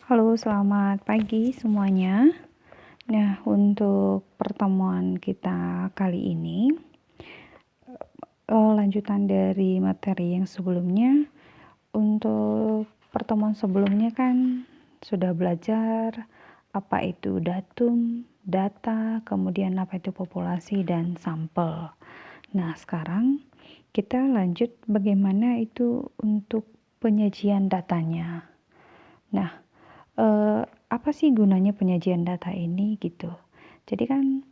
Halo, selamat pagi semuanya. Nah, untuk pertemuan kita kali ini, lanjutan dari materi yang sebelumnya. Untuk pertemuan sebelumnya kan sudah belajar apa itu datum, data, kemudian apa itu populasi dan sampel. Nah, sekarang kita lanjut bagaimana itu untuk penyajian datanya. Nah, apa sih gunanya penyajian data ini gitu. Jadi kan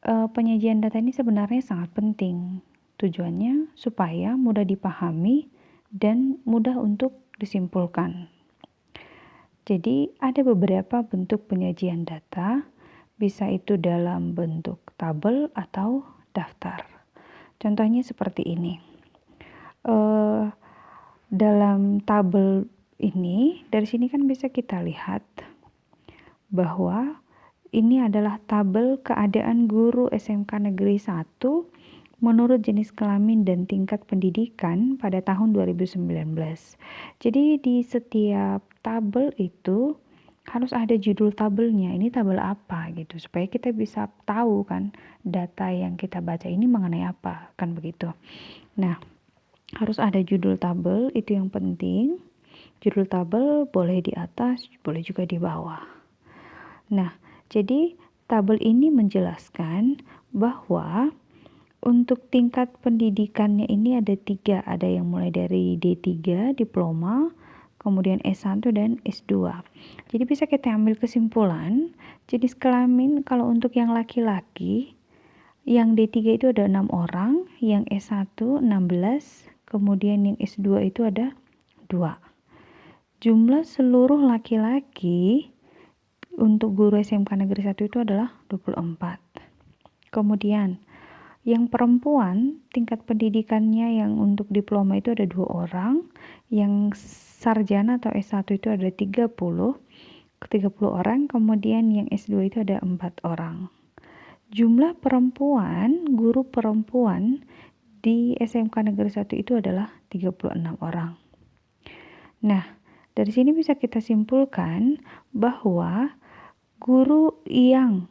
penyajian data ini sebenarnya sangat penting. Tujuannya supaya mudah dipahami dan mudah untuk disimpulkan. Jadi ada beberapa bentuk penyajian data, bisa itu dalam bentuk tabel atau daftar. Contohnya seperti ini. Dalam tabel ini, dari sini kan bisa kita lihat bahwa ini adalah tabel keadaan guru SMK Negeri 1 menurut jenis kelamin dan tingkat pendidikan pada tahun 2019. Jadi di setiap tabel itu harus ada judul tabelnya, ini tabel apa gitu, supaya kita bisa tahu kan data yang kita baca ini mengenai apa, kan begitu. Nah, harus ada judul tabel, itu yang penting. Judul tabel boleh di atas, boleh juga di bawah. Nah, jadi tabel ini menjelaskan bahwa untuk tingkat pendidikannya ini ada 3, ada yang mulai dari D3, diploma, kemudian S1 dan S2. Jadi bisa kita ambil kesimpulan, jenis kelamin kalau untuk yang laki-laki, yang D3 itu ada 6 orang, yang S1 16, kemudian yang S2 itu ada 2. Jumlah seluruh laki-laki untuk guru SMK Negeri 1 itu adalah 24. Kemudian yang perempuan tingkat pendidikannya yang untuk diploma itu ada 2 orang, yang sarjana atau S1 itu ada 30 orang, kemudian yang S2 itu ada 4 orang. Jumlah perempuan, guru perempuan di SMK Negeri 1 itu adalah 36 orang. Nah, dari sini bisa kita simpulkan bahwa guru yang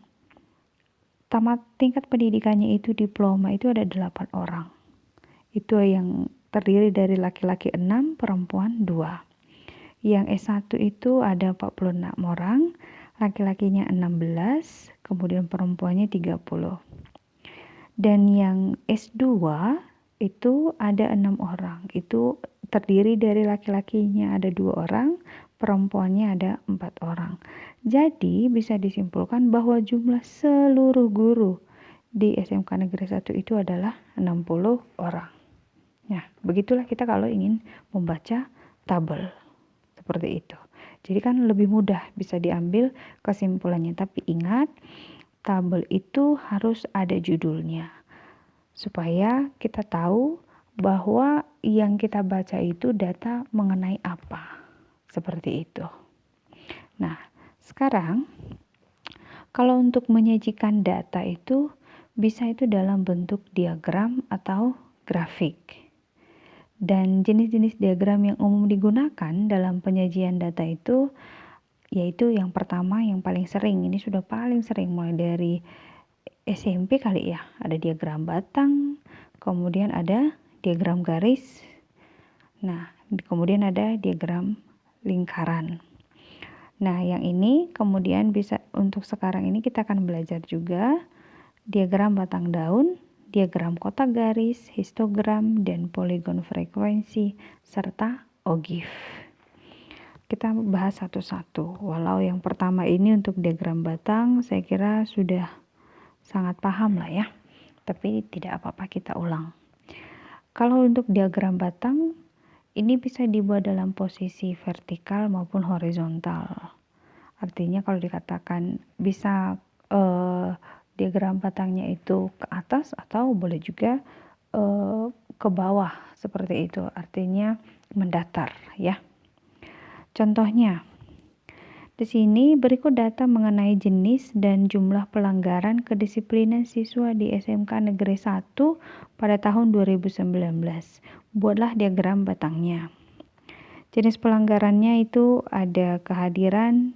tamat tingkat pendidikannya itu diploma itu ada 8 orang. Itu yang terdiri dari laki-laki 6, perempuan 2. Yang S1 itu ada 46 orang, laki-lakinya 16, kemudian perempuannya 30. Dan yang S2 itu ada 6 orang. Itu terdiri dari laki-lakinya ada 2 orang, perempuannya ada 4 orang. Jadi bisa disimpulkan bahwa jumlah seluruh guru di SMK Negeri 1 itu adalah 60 orang. Nah, begitulah kita kalau ingin membaca tabel seperti itu. Jadi kan lebih mudah bisa diambil kesimpulannya. Tapi ingat, tabel itu harus ada judulnya supaya kita tahu bahwa yang kita baca itu data mengenai apa. Seperti itu. Nah, sekarang kalau untuk menyajikan data itu bisa itu dalam bentuk diagram atau grafik. Dan jenis-jenis diagram yang umum digunakan dalam penyajian data itu yaitu yang pertama yang paling sering, ini sudah paling sering mulai dari SMP kali ya, ada diagram batang, kemudian ada diagram garis, nah kemudian ada diagram lingkaran. Nah yang ini kemudian bisa untuk sekarang ini kita akan belajar juga diagram batang daun, diagram kotak garis, histogram, dan poligon frekuensi, serta ogif. Kita bahas satu-satu. Walau yang pertama ini untuk diagram batang saya kira sudah sangat paham lah ya. Tapi tidak apa-apa kita ulang. Kalau untuk diagram batang ini bisa dibuat dalam posisi vertikal maupun horizontal. Artinya kalau dikatakan bisa diagram batangnya itu ke atas atau boleh juga ke bawah seperti itu. Artinya mendatar ya. Contohnya, di sini berikut data mengenai jenis dan jumlah pelanggaran kedisiplinan siswa di SMK Negeri 1 pada tahun 2019. Buatlah diagram batangnya. Jenis pelanggarannya itu ada kehadiran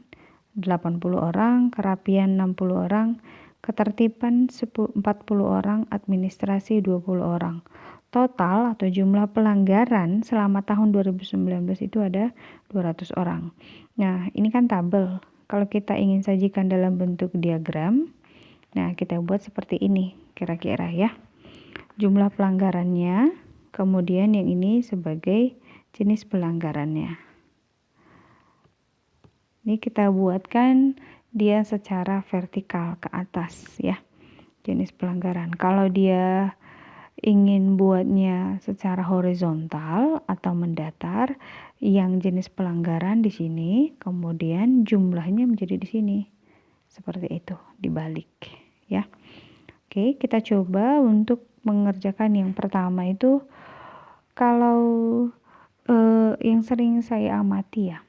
80 orang, kerapian 60 orang, ketertiban 40 orang, administrasi 20 orang. Total atau jumlah pelanggaran selama tahun 2019 itu ada 200 orang. Nah, ini kan tabel. Kalau kita ingin sajikan dalam bentuk diagram, nah kita buat seperti ini kira-kira ya. Jumlah pelanggarannya, kemudian yang ini sebagai jenis pelanggarannya. Ini kita buatkan dia secara vertikal ke atas ya, jenis pelanggaran. Kalau dia ingin buatnya secara horizontal atau mendatar, yang jenis pelanggaran di sini, kemudian jumlahnya menjadi di sini. Seperti itu, dibalik ya. Oke, kita coba untuk mengerjakan yang pertama itu. Kalau yang sering saya amati ya,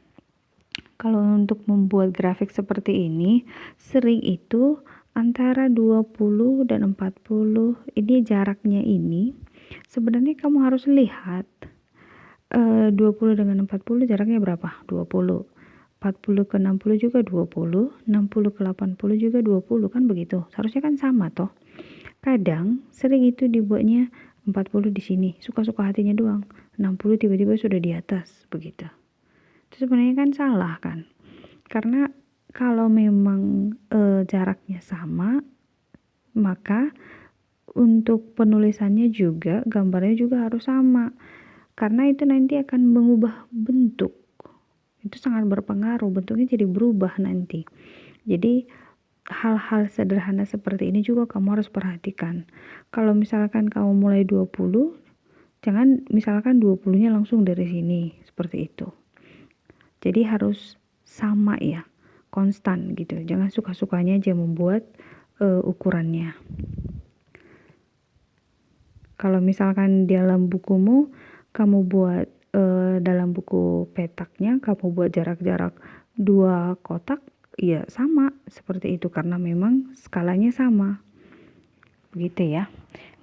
kalau untuk membuat grafik seperti ini, sering itu antara 20 dan 40, ini jaraknya ini, sebenarnya kamu harus lihat 20 dengan 40 jaraknya berapa? 20. 40 ke 60 juga 20, 60 ke 80 juga 20, kan begitu. Seharusnya kan sama toh. Kadang sering itu dibuatnya 40 di sini, suka-suka hatinya doang. 60 tiba-tiba sudah di atas, begitu. Itu sebenarnya kan salah kan? Karena kalau memang jaraknya sama, maka untuk penulisannya juga, gambarnya juga harus sama. Karena itu nanti akan mengubah bentuk. Itu sangat berpengaruh, bentuknya jadi berubah nanti. Jadi hal-hal sederhana seperti ini juga kamu harus perhatikan. Kalau misalkan kamu mulai 20, jangan misalkan 20-nya langsung dari sini, seperti itu. Jadi harus sama ya, konstan gitu. Jangan suka-sukanya aja membuat ukurannya. Kalau misalkan dalam bukumu kamu buat dalam buku petaknya kamu buat jarak-jarak 2 kotak, ya sama seperti itu karena memang skalanya sama. Begitu ya.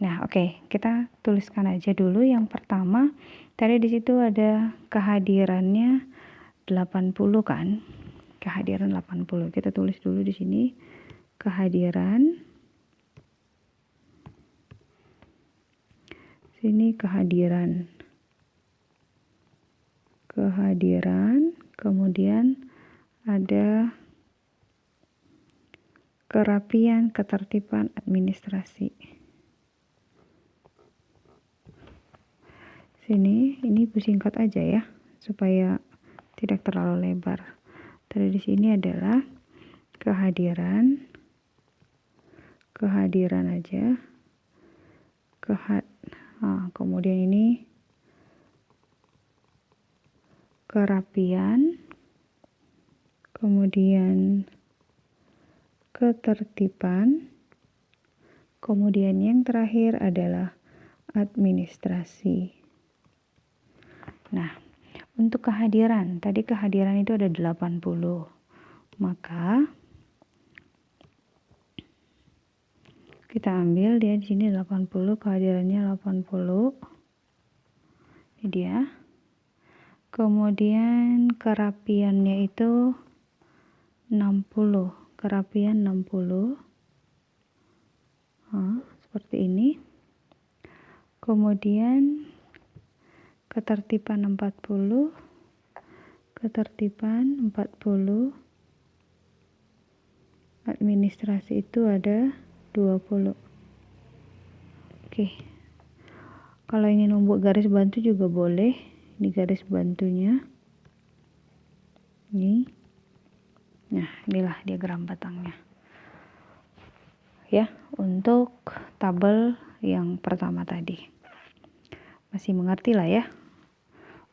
Nah, oke, kita tuliskan aja dulu yang pertama. Tadi di situ ada kehadirannya 80 kan? Kehadiran 80. Kita tulis dulu di sini kehadiran. Sini kehadiran. Kemudian ada kerapian, ketertiban, administrasi. Sini, ini singkat aja ya, supaya tidak terlalu lebar. Tadi di sini adalah kehadiran aja. Kemudian ini kerapian, kemudian ketertiban, kemudian yang terakhir adalah administrasi. Nah, untuk kehadiran, tadi kehadiran itu ada 80. Maka kita ambil dia di sini 80, kehadirannya 80. Ini dia. Kemudian kerapiannya itu 60. Kerapian 60. Seperti ini. Kemudian ketertiban 40. Ketertiban 40. Administrasi itu ada 20. Oke. Kalau ingin membuat garis bantu juga boleh. Ini garis bantunya. Ini. Nah, inilah diagram batangnya. Ya, untuk tabel yang pertama tadi. Masih mengerti lah ya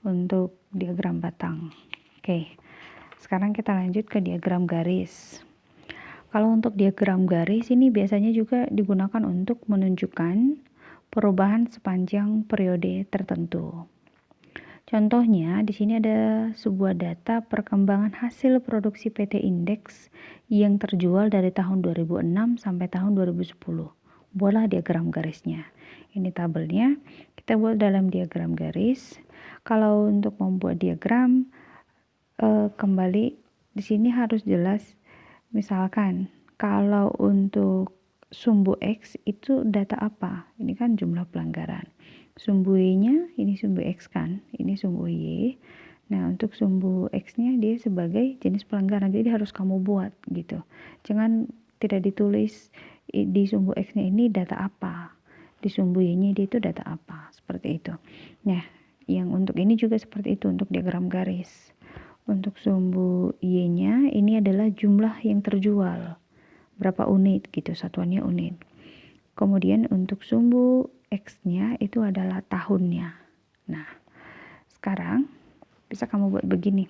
untuk diagram batang. Oke. Sekarang kita lanjut ke diagram garis. Kalau untuk diagram garis ini biasanya juga digunakan untuk menunjukkan perubahan sepanjang periode tertentu. Contohnya di sini ada sebuah data perkembangan hasil produksi PT Index yang terjual dari tahun 2006 sampai tahun 2010. Buatlah diagram garisnya. Ini tabelnya, kita buat dalam diagram garis. Kalau untuk membuat diagram, kembali di sini harus jelas. Misalkan kalau untuk sumbu X itu data apa? Ini kan jumlah pelanggaran. Sumbu Y-nya ini sumbu X kan, ini sumbu Y. Nah, untuk sumbu X-nya dia sebagai jenis pelanggaran, jadi harus kamu buat gitu. Jangan tidak ditulis di sumbu X-nya ini data apa, di sumbu Y-nya dia itu data apa, seperti itu. Nah, yang untuk ini juga seperti itu untuk diagram garis. Untuk sumbu Y-nya ini adalah jumlah yang terjual, berapa unit gitu, satuannya unit. Kemudian untuk sumbu X-nya itu adalah tahunnya. Nah, sekarang bisa kamu buat begini.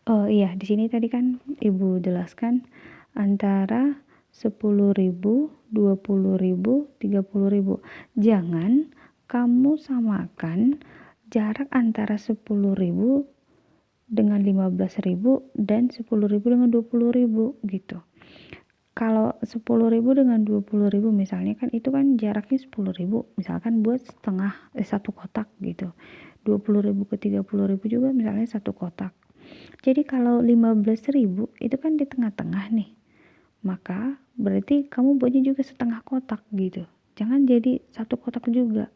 Iya, di sini tadi kan Ibu jelaskan antara 10.000, 20.000, 30.000. Jangan kamu samakan jarak antara 10.000 dengan 15.000 dan 10.000 dengan 20.000 gitu. Kalau 10.000 dengan 20.000 misalnya kan itu kan jaraknya 10.000, misalkan buat satu kotak gitu. 20.000 ke 30.000 juga misalnya satu kotak. Jadi kalau 15.000 itu kan di tengah-tengah nih. Maka berarti kamu buatnya juga setengah kotak gitu. Jangan jadi satu kotak juga.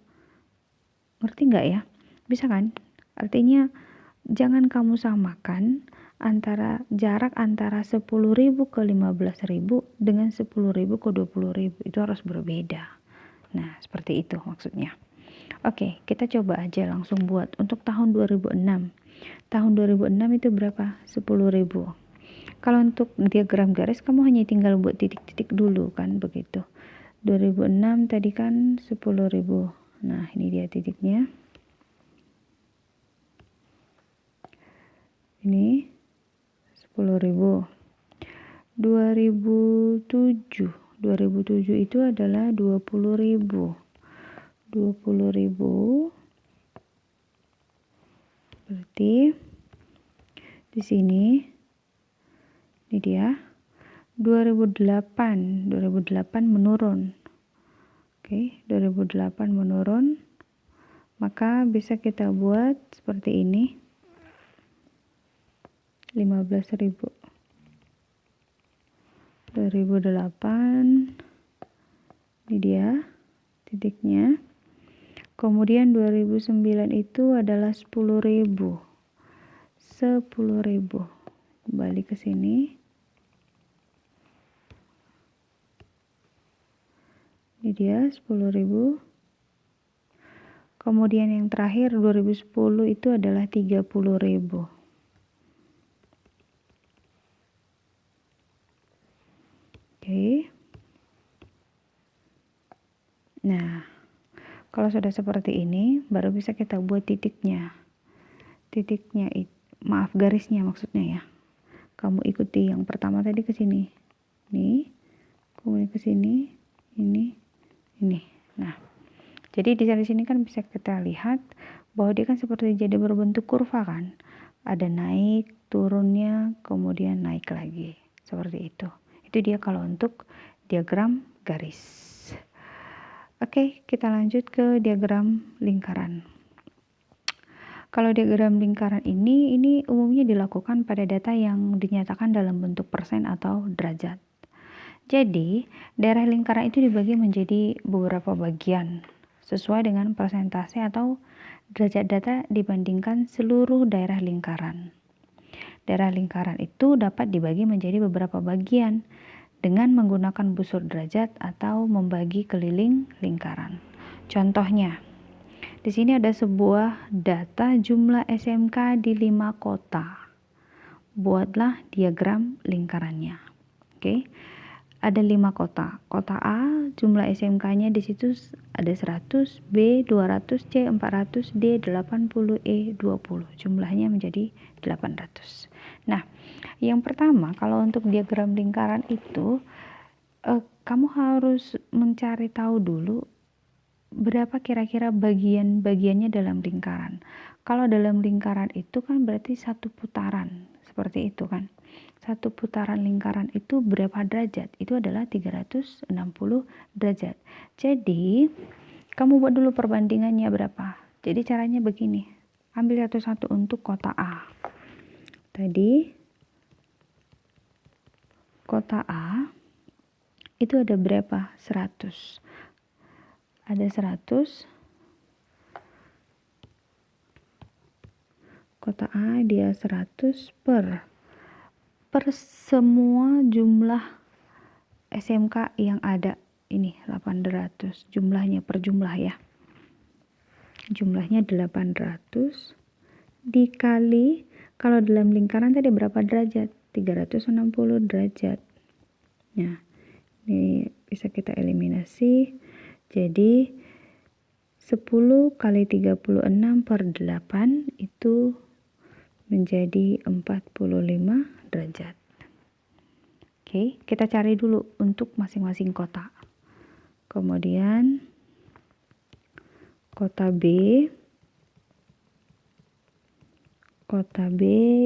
Ngerti nggak ya? Bisa kan? Artinya jangan kamu samakan antara jarak antara 10.000 ke 15.000 dengan 10.000 ke 20.000. Itu harus berbeda. Nah, seperti itu maksudnya. Oke, kita coba aja langsung buat untuk tahun 2006. Tahun 2006 itu berapa? 10.000. Kalau untuk diagram garis kamu hanya tinggal buat titik-titik dulu kan begitu. 2006 tadi kan 10.000. Nah, ini dia titiknya. Ini 10.000. 2007 itu adalah 20.000. 20.000 berarti di sini ini dia 2008 menurun. Oke, 2008 menurun. Maka bisa kita buat seperti ini. 15.000. 2008 ini dia titiknya. Kemudian 2009 itu adalah 10.000. 10.000. Kembali ke sini. Ini dia 10.000. Kemudian yang terakhir 2010 itu adalah 30.000. Oke. Nah, kalau sudah seperti ini, baru bisa kita buat titiknya. Maaf, garisnya maksudnya ya. Kamu ikuti yang pertama tadi ke sini. Nih, kemudian ke sini, ini. Nah, jadi di sini kan bisa kita lihat bahwa dia kan seperti jadi berbentuk kurva kan. Ada naik, turunnya, kemudian naik lagi. Seperti itu. Itu dia kalau untuk diagram garis. Oke, kita lanjut ke diagram lingkaran. Kalau diagram lingkaran ini umumnya dilakukan pada data yang dinyatakan dalam bentuk persen atau derajat. Jadi, daerah lingkaran itu dibagi menjadi beberapa bagian sesuai dengan persentase atau derajat data dibandingkan seluruh daerah lingkaran. Daerah lingkaran itu dapat dibagi menjadi beberapa bagian dengan menggunakan busur derajat atau membagi keliling lingkaran. Contohnya, di sini ada sebuah data jumlah SMK di 5 kota. Buatlah diagram lingkarannya. Oke. Ada 5 kota. Kota A jumlah SMK-nya di situ ada 100, B 200, C 400, D 80, E 20. Jumlahnya menjadi 800. Nah, yang pertama kalau untuk diagram lingkaran itu kamu harus mencari tahu dulu berapa kira-kira bagian-bagiannya dalam lingkaran. Kalau dalam lingkaran itu kan berarti satu putaran. Seperti itu kan. Satu putaran lingkaran itu berapa derajat? Itu adalah 360 derajat. Jadi, kamu buat dulu perbandingannya berapa? Jadi caranya begini, ambil satu-satu untuk kota A. Tadi kota A itu ada berapa? 100. Ada 100. Kota A dia 100 per semua jumlah SMK yang ada. Ini 800 jumlahnya, per jumlah ya. Jumlahnya 800 dikali, kalau dalam lingkaran tadi berapa derajat? 360 derajat. Nah, ini bisa kita eliminasi. Jadi 10 kali 36 per 8 itu menjadi 45 derajat. Oke, kita cari dulu untuk masing-masing kota. Kemudian kota B. Kota B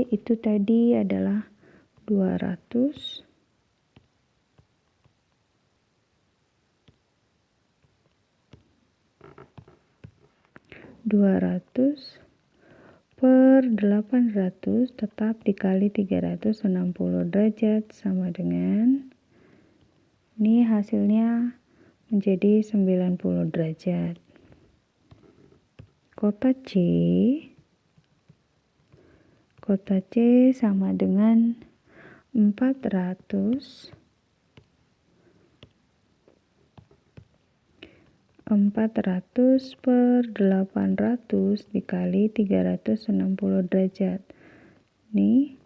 itu tadi adalah 200 per 800 tetap dikali 360 derajat sama dengan, ini hasilnya menjadi 90 derajat. Kota C sama dengan 400 per 800 dikali 360 derajat. Nih,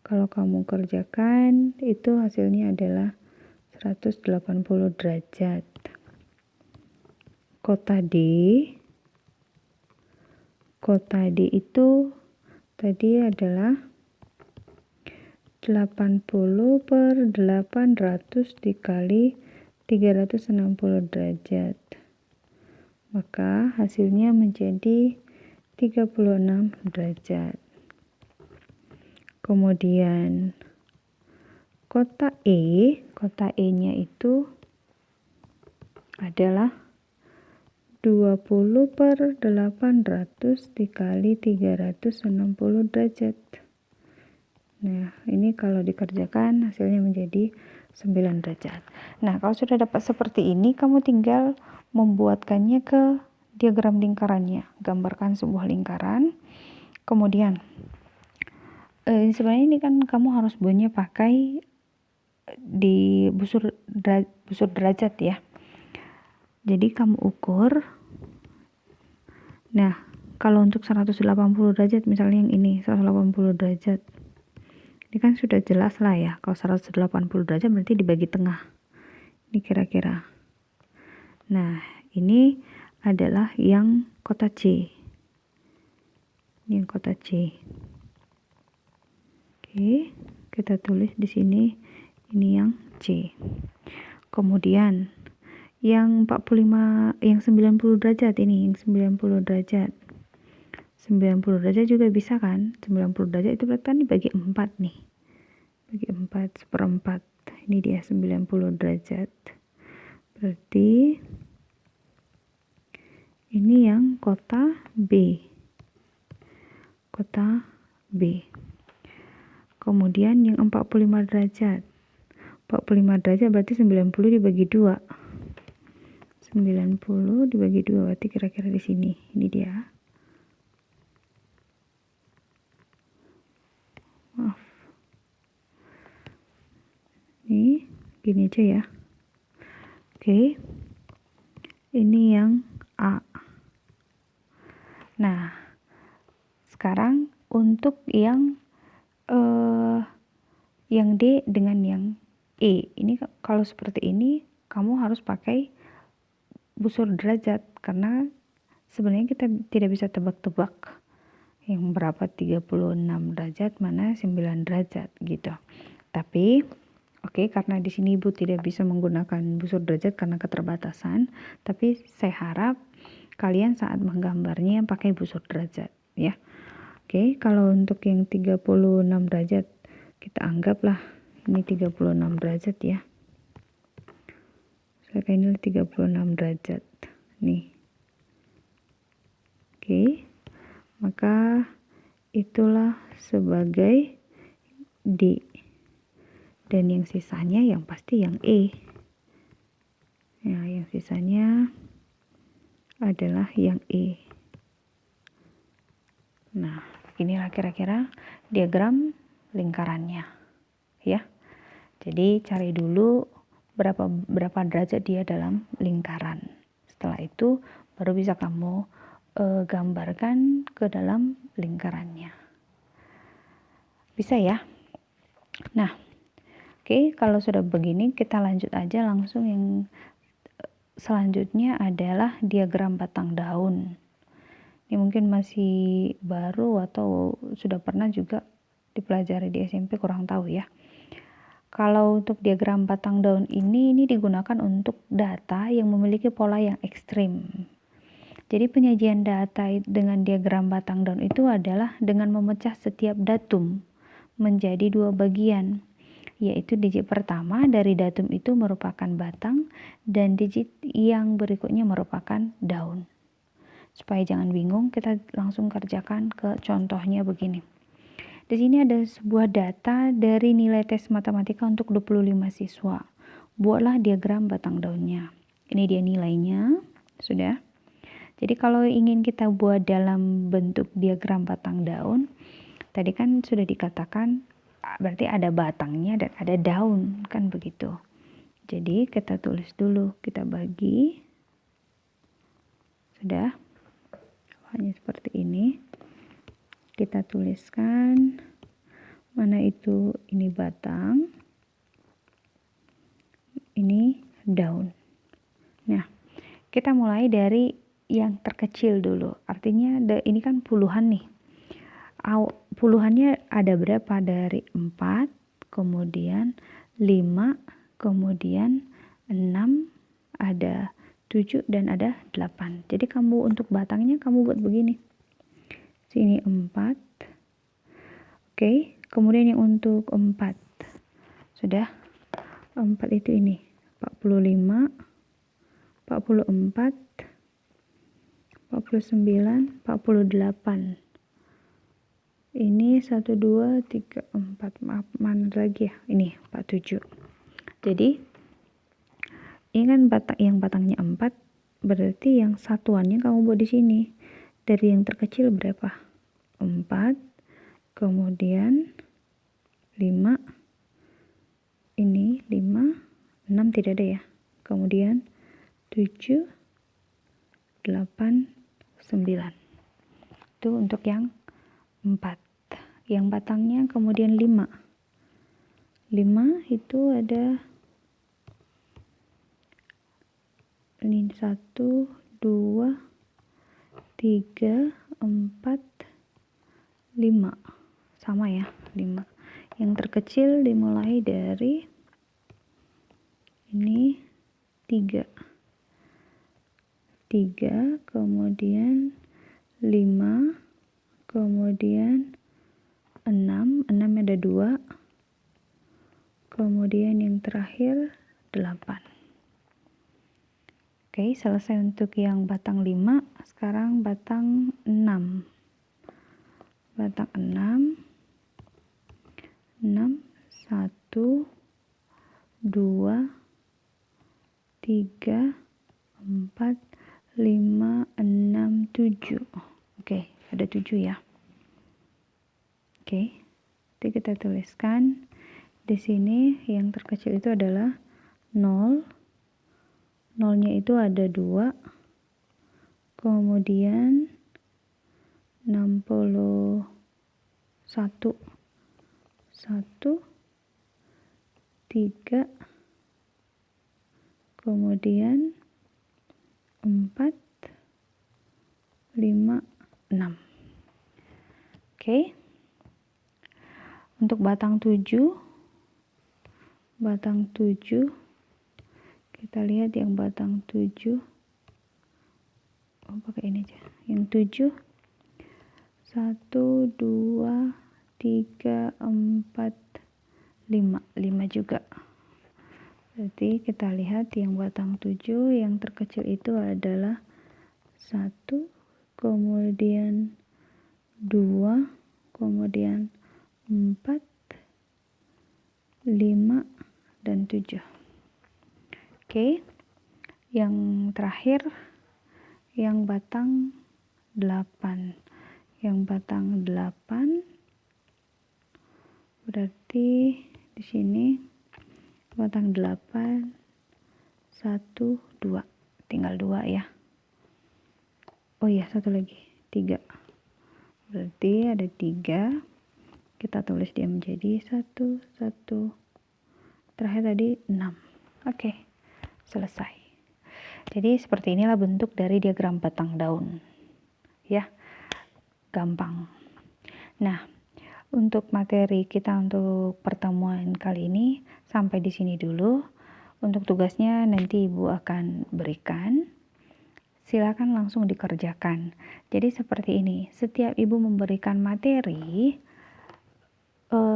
kalau kamu kerjakan itu hasilnya adalah 180 derajat. Kota D itu tadi adalah 80 per 800 dikali 360 derajat. Maka hasilnya menjadi 36 derajat. Kemudian kota E-nya itu adalah 20 per 800 dikali 360 derajat. Nah, ini kalau dikerjakan hasilnya menjadi 9 derajat. Nah, kalau sudah dapat seperti ini, kamu tinggal membuatkannya ke diagram lingkarannya. Gambarkan sebuah lingkaran. Kemudian, sebenarnya ini kan kamu harus buatnya pakai di busur derajat ya. Jadi kamu ukur. Nah, kalau untuk 180 derajat, misalnya yang ini 180 derajat. Ini kan sudah jelas lah ya, kalau 180 derajat berarti dibagi tengah. Ini kira-kira. Nah, ini adalah yang kota C. Ini yang kota C. Oke, kita tulis di sini ini yang C. Kemudian yang 45, yang 90 derajat ini, yang 90 derajat. 90 derajat juga bisa kan? 90 derajat itu berarti kan dibagi 4 nih. Bagi 4, seperempat. Ini dia 90 derajat. Berarti ini yang kota B. Kota B. Kemudian yang 45 derajat. 45 derajat berarti 90 dibagi 2. 90 dibagi 2 berarti kira-kira di sini. Ini dia. Maaf. Ini gini aja ya. Oke. Ini yang A. Nah, sekarang untuk yang D dengan yang E. Ini kalau seperti ini kamu harus pakai busur derajat karena sebenarnya kita tidak bisa tebak-tebak yang berapa 36 derajat mana 9 derajat gitu. Tapi karena di sini Ibu tidak bisa menggunakan busur derajat karena keterbatasan, tapi saya harap kalian saat menggambarnya pakai busur derajat ya. Kalau untuk yang 36 derajat kita anggaplah ini 36 derajat ya. Misalkan ini 36 derajat nih. Oke, maka itulah sebagai D. Dan yang sisanya yang pasti yang E. Ya, yang sisanya adalah yang E. Nah, inilah kira-kira diagram lingkarannya, ya. Jadi cari dulu berapa derajat dia dalam lingkaran. Setelah itu baru bisa kamu gambarkan ke dalam lingkarannya. Bisa ya? Nah, oke, kalau sudah begini kita lanjut aja langsung yang selanjutnya adalah diagram batang daun. Ini mungkin masih baru atau sudah pernah juga dipelajari di SMP, kurang tahu ya. Kalau untuk diagram batang daun ini digunakan untuk data yang memiliki pola yang ekstrim. Jadi penyajian data dengan diagram batang daun itu adalah dengan memecah setiap datum menjadi 2 bagian, yaitu digit pertama dari datum itu merupakan batang dan digit yang berikutnya merupakan daun. Supaya jangan bingung, kita langsung kerjakan ke contohnya begini. Di sini ada sebuah data dari nilai tes matematika untuk 25 siswa. Buatlah diagram batang daunnya. Ini dia nilainya, sudah. Jadi kalau ingin kita buat dalam bentuk diagram batang daun, tadi kan sudah dikatakan berarti ada batangnya dan ada daun, kan begitu. Jadi kita tulis dulu, kita bagi. Sudah. Hanya seperti ini. Kita tuliskan mana itu, ini batang, ini daun. Nah, kita mulai dari yang terkecil dulu. Artinya ini kan puluhan nih. Puluhannya ada berapa? Dari 4, kemudian 5, kemudian 6, ada 7 dan ada 8. Jadi kamu untuk batangnya kamu buat begini. Sini 4. Oke, kemudian yang untuk 4. Sudah. 4 itu ini 45, 44, 49, 48. Ini 1, 2, 3, 4. Maaf, mana lagi ya? Ini 47. Jadi ini kan batangnya 4, berarti yang satuannya kamu buat di sini. Dari yang terkecil berapa? 4, kemudian 5, ini 5, 6 tidak ada ya. Kemudian 7, 8, 9. Itu untuk yang 4. Yang batangnya kemudian 5. 5 itu ada ini 1, 2, 3, 4, 5. Sama ya, 5. Yang terkecil dimulai dari ini 3. 3, kemudian 5, kemudian 6 ada 2, kemudian yang terakhir 8. Oke, selesai untuk yang batang 5. Sekarang batang 6. Batang 6, 1, 2, 3, 4, 5, 6, 7. Oke, ada 7 ya. Oke, jadi kita tuliskan di sini yang terkecil itu adalah 0. 0-nya itu ada 2. Kemudian 61. 1, 3, kemudian 4, 5, 6. Oke. Untuk batang 7, kita lihat yang batang 7. Pakai ini aja. Yang 7, 1, 2, 3, 4, 5. 5 juga. Berarti kita lihat yang batang 7 yang terkecil itu adalah 1, kemudian 2, kemudian 4, 5, dan 7. Oke, yang terakhir yang batang 8. Yang batang 8 berarti di sini batang 8 1, 2, tinggal 2 ya. Oh iya, satu lagi 3, berarti ada 3, kita tulis dia menjadi 1, 1, terakhir tadi 6. Oke, selesai. Jadi seperti inilah bentuk dari diagram batang daun ya, gampang. Nah, untuk materi kita untuk pertemuan kali ini sampai di sini dulu. Untuk tugasnya nanti Ibu akan berikan. Silakan langsung dikerjakan. Jadi seperti ini, setiap Ibu memberikan materi,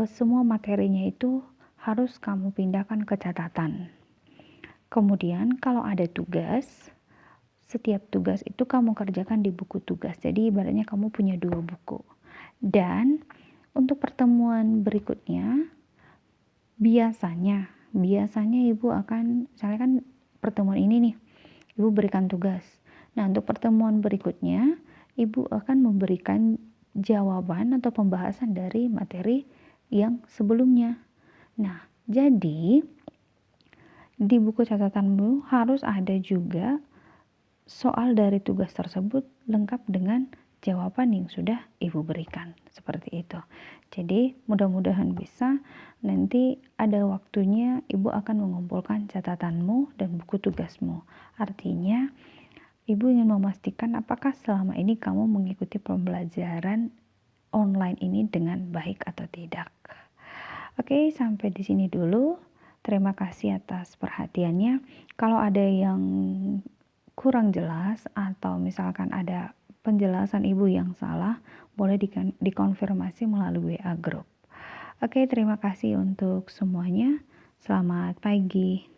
semua materinya itu harus kamu pindahkan ke catatan. Kemudian kalau ada tugas, setiap tugas itu kamu kerjakan di buku tugas. Jadi ibaratnya kamu punya 2 buku. Dan untuk pertemuan berikutnya, biasanya Ibu akan, misalnya kan pertemuan ini nih, Ibu berikan tugas. Nah, untuk pertemuan berikutnya, Ibu akan memberikan jawaban atau pembahasan dari materi yang sebelumnya. Nah, jadi di buku catatanmu harus ada juga soal dari tugas tersebut lengkap dengan jawaban yang sudah Ibu berikan. Seperti itu. Jadi mudah-mudahan bisa. Nanti ada waktunya Ibu akan mengumpulkan catatanmu dan buku tugasmu. Artinya Ibu ingin memastikan apakah selama ini kamu mengikuti pembelajaran online ini dengan baik atau tidak. Oke, sampai di sini dulu. Terima kasih atas perhatiannya. Kalau ada yang kurang jelas atau misalkan ada penjelasan Ibu yang salah, boleh dikonfirmasi melalui WA Group. Oke, terima kasih untuk semuanya. Selamat pagi.